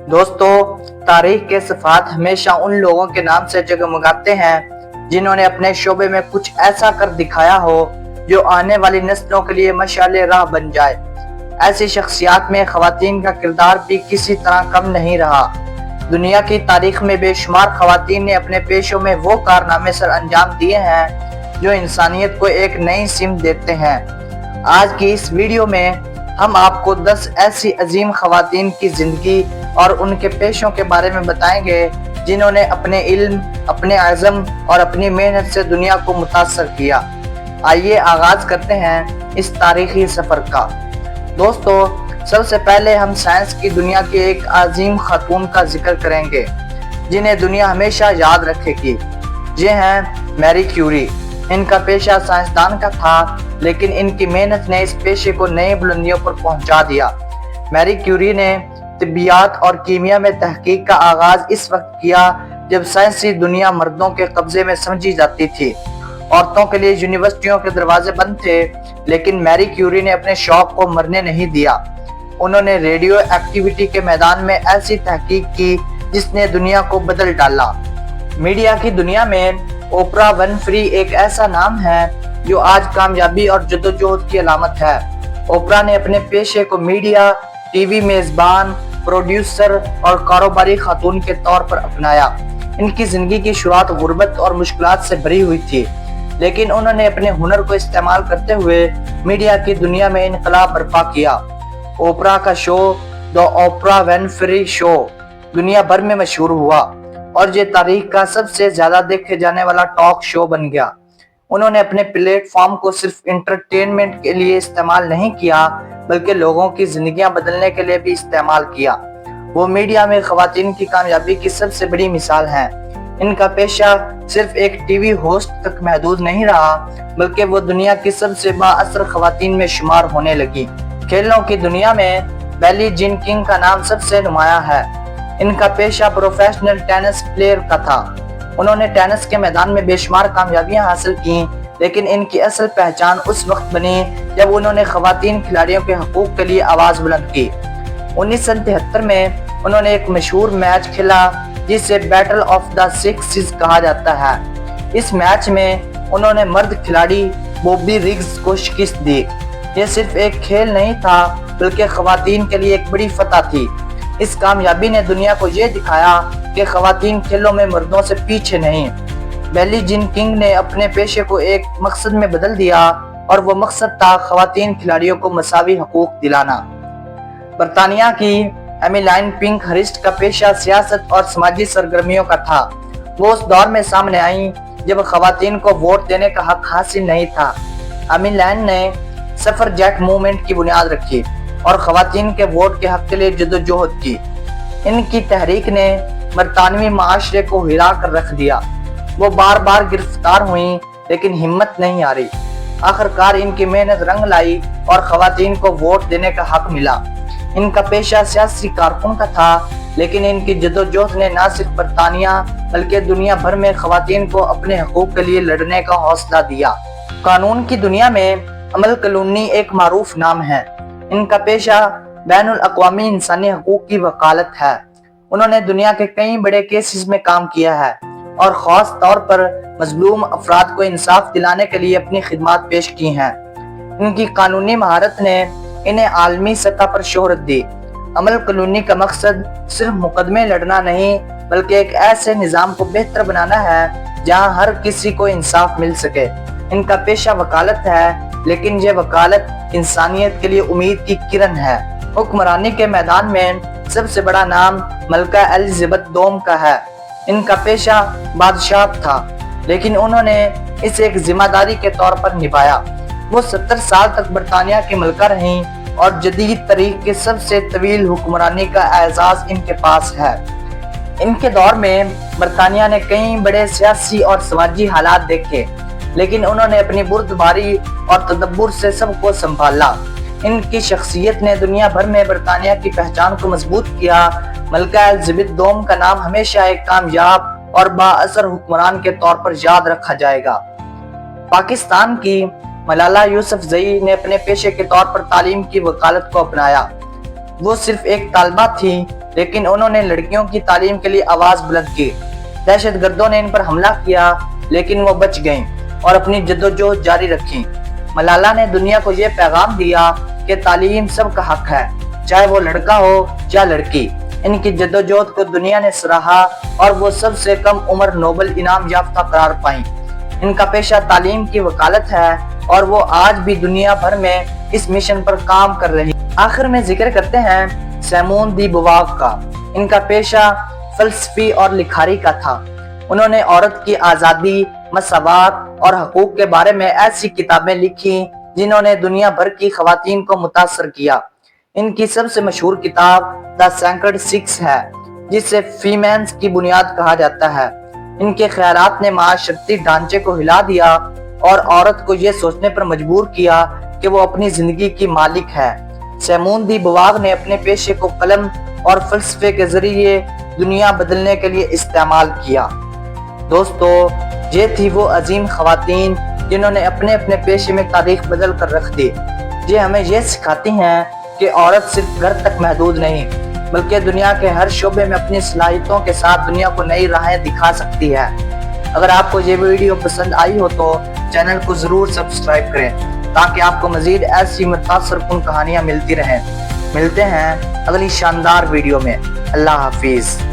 दोस्तों, तारीख के सफ़ात हमेशा उन लोगों के नाम से जगमगाते हैं जिन्होंने अपने शोबे में कुछ ऐसा कर दिखाया हो जो आने वाली नस्लों के लिए मशाले राह बन जाए। ऐसी शख्सियत में खवातीन का किरदार भी किसी तरह कम नहीं रहा। दुनिया की तारीख में बेशुमार खवातीन ने अपने पेशों में वो कारनामे सर अंजाम दिए हैं जो इंसानियत को एक नई सिमत देते हैं। आज की इस वीडियो में हम आपको 10 ऐसी अजीम खवातीन की जिंदगी और उनके पेशों के बारे में बताएंगे जिन्होंने अपने इल्म, अपने अज़म और अपनी मेहनत से दुनिया को मुतासर किया। आइए आगाज करते हैं इस तारीखी सफर का। दोस्तों, सबसे पहले हम साइंस की दुनिया की एक अजीम खातून का जिक्र करेंगे जिन्हें दुनिया हमेशा याद रखेगी। ये हैं मैरी क्यूरी। इनका पेशा साइंसदान का था, लेकिन इनकी मेहनत ने इस पेशे को नई बुलंदियों पर पहुंचा दिया। मैरी क्यूरी ने तिब्बियात और कीमिया में तहकीक का आगाज इस वक्त किया जब साइंसी दुनिया मर्दों के कब्जे में समझी जाती थी। औरतों के लिए यूनिवर्सिटियों के दरवाजे बंद थे, लेकिन मैरी क्यूरी ने अपने शौक को मरने नहीं दिया। उन्होंने रेडियो एक्टिविटी के मैदान में ऐसी तहकीक की जिसने दुनिया को बदल डाला। मीडिया की दुनिया में ओपरा विनफ्री एक ऐसा नाम है जो आज कामयाबी और जद्दोजहद की अलामत है। ओपरा ने अपने पेशे को मीडिया, टीवी मेजबान, प्रोड्यूसर और कारोबारी खातून के तौर पर अपनाया। इनकी जिंदगी की शुरुआत गुर्बत और मुश्किलात से भरी हुई थी, लेकिन उन्होंने अपने हुनर को इस्तेमाल करते हुए मीडिया की दुनिया में इनकलाब बर्पा किया। ओपरा का show the opener Winfrey show दुनिया भर में मशहूर हुआ और ये तारीख का सबसे ज्यादा देखे जाने वाला टॉक शो बन गया। उन्होंने अपने प्लेटफॉर्म को सिर्फ एंटरटेनमेंट के लिए इस्तेमाल नहीं किया, बल्कि लोगों की जिंदगियां बदलने के लिए भी इस्तेमाल किया। वो मीडिया में खवातीन की कामयाबी की सबसे बड़ी मिसाल हैं। इनका पेशा सिर्फ एक टीवी होस्ट तक महदूद नहीं रहा, बल्कि वो दुनिया की सबसे बाअसर खवातीन में शुमार होने लगी। खेलों की दुनिया में बिली जीन किंग का नाम सबसे नुमाया है। इनका पेशा प्रोफेशनल टेनिस प्लेयर का था। उन्होंने टेनिस के मैदान में बेशुमार कामयाबियां हासिल की, लेकिन इनकी असल पहचान उस वक्त बनी जब उन्होंने खवातीन खिलाड़ियों के हकूक के लिए आवाज बुलंद की। 1973 में उन्होंने एक मशहूर मैच खेला जिसे बैटल ऑफ द सिक्सेस कहा जाता है। इस मैच में उन्होंने मर्द खिलाड़ी बॉबी रिग्स को शिकस्त दी। यह सिर्फ एक खेल नहीं था, बल्कि खवातीन के लिए एक बड़ी फतह थी। इस कामयाबी ने दुनिया को यह दिखाया कि खवातीन खेलों में मर्दों से पीछे नहीं। बिली जीन किंग ने अपने पेशे को एक मकसद में बदल दिया और वो मकसद था खवातीन खिलाड़ियों को मसावी हकूक दिलाना। बरतानिया की एमिलाइन पिंकहर्स्ट का पेशा सियासत और समाजी सरगर्मियों का था। वो उस दौर में सामने आई जब खवातीन को वोट देने का हक हासिल नहीं था। एमिलाइन ने सफरजेट मूवमेंट की बुनियाद रखी और खवातीन के वोट के हक के लिए जद्दोजहद की। इनकी तहरीक ने बरतानवी माशरे को हिला कर रख दिया। वो बार बार गिरफ्तार हुई, लेकिन हिम्मत नहीं हारी। आखिरकार इनकी मेहनत रंग लाई और खवातीन को वोट देने का हक मिला। इनका पेशा सियासी कारकुन का था, लेकिन इनकी जद्दोजहद ने न सिर्फ बरतानिया बल्कि दुनिया भर में खवातीन को अपने हकूक के लिए लड़ने का हौसला दिया। कानून की दुनिया में अमल कलूनी एक मारूफ नाम है। इनका पेशा बैनुल अक़वामी इंसानी हकूक की वकालत है। उन्होंने दुनिया के कई बड़े केसेस में काम किया है और खास तौर पर मजलूम अफराद को इंसाफ दिलाने के लिए अपनी खिदमात पेश की हैं। इनकी कानूनी महारत ने इन्हें आलमी सतह पर शोहरत दी। अमल कलूनी का मकसद सिर्फ मुकदमे लड़ना नहीं, बल्कि एक ऐसे निज़ाम को बेहतर बनाना है जहां हर किसी को इंसाफ मिल सके। इनका पेशा वकालत है, लेकिन ये वकालत इंसानियत के लिए उम्मीद की किरण है। हुक्मरानी के मैदान में सबसे बड़ा नाम मलका एलिज़ाबेथ दोम का है। इनका पेशा बादशाह था, लेकिन उन्होंने इसे एक जिम्मेदारी के तौर पर निभाया। वो 70 साल तक बरतानिया की मलका रहीं और जदीद तरीक के सबसे तवील हुक्मरानी का एजाज इनके पास है। इनके दौर में बरतानिया ने कई बड़े सियासी और समाजी हालात देखे, लेकिन उन्होंने अपनी बुर्दबारी और तदब्बुर से सबको संभाला। इनकी शख्सियत ने दुनिया भर में बरतानिया की पहचान को मजबूत किया। मलका एलिज़ाबेथ दोम का नाम हमेशा एक कामयाब और बाअसर हुक्मरान के तौर पर याद रखा जाएगा। पाकिस्तान की मलाला यूसुफजई ने अपने पेशे के तौर पर तालीम की वकालत को अपनाया। وہ صرف ایک طالبہ تھی لیکن انہوں نے لڑکیوں کی تعلیم کے لیے آواز بلند کی۔ دہشت گردوں نے ان پر حملہ کیا لیکن وہ بچ گئیں اور اپنی جدوجہد جاری رکھی۔ ملالہ نے دنیا کو یہ پیغام دیا کہ تعلیم سب کا حق ہے، چاہے وہ لڑکا ہو یا لڑکی۔ ان کی جدوجہد کو دنیا نے سراہا اور وہ سب سے کم عمر نوبل انعام یافتہ قرار پائیں۔ ان کا پیشہ تعلیم کی وکالت ہے اور وہ آج بھی دنیا بھر میں اس مشن پر کام کر رہی۔ آخر میں ذکر کرتے ہیں سیمون دی بوواگ کا۔ ان کا پیشہ فلسفی اور لکھاری کا تھا۔ انہوں نے عورت کی آزادی، مساوات اور حقوق کے بارے میں ایسی کتابیں لکھی جنہوں نے دنیا بھر کی خواتین کو متاثر کیا۔ ان کی سب سے مشہور کتاب دا سیکرڈ سکس ہے، جسے فیمینز کی بنیاد کہا جاتا ہے۔ ان کے خیالات نے معاشرتی ڈھانچے کو ہلا دیا اور عورت کو یہ سوچنے پر مجبور کیا کہ وہ اپنی زندگی کی مالک ہے۔ سیمون دی بوواگ نے اپنے پیشے کو قلم اور فلسفے کے ذریعے دنیا بدلنے کے لیے استعمال کیا۔ دوستو، یہ تھی وہ عظیم خواتین جنہوں نے اپنے اپنے پیشے میں تاریخ بدل کر رکھ دی۔ یہ ہمیں یہ سکھاتی ہیں کہ عورت صرف گھر تک محدود نہیں بلکہ دنیا کے ہر شعبے میں اپنی صلاحیتوں کے ساتھ دنیا کو نئی راہیں دکھا سکتی ہے۔ اگر آپ کو یہ ویڈیو پسند آئی ہو تو چینل کو ضرور سبسکرائب کریں تاکہ آپ کو مزید ایسی متاثر کن کہانیاں ملتی رہیں۔ ملتے ہیں اگلی شاندار ویڈیو میں۔ اللہ حافظ۔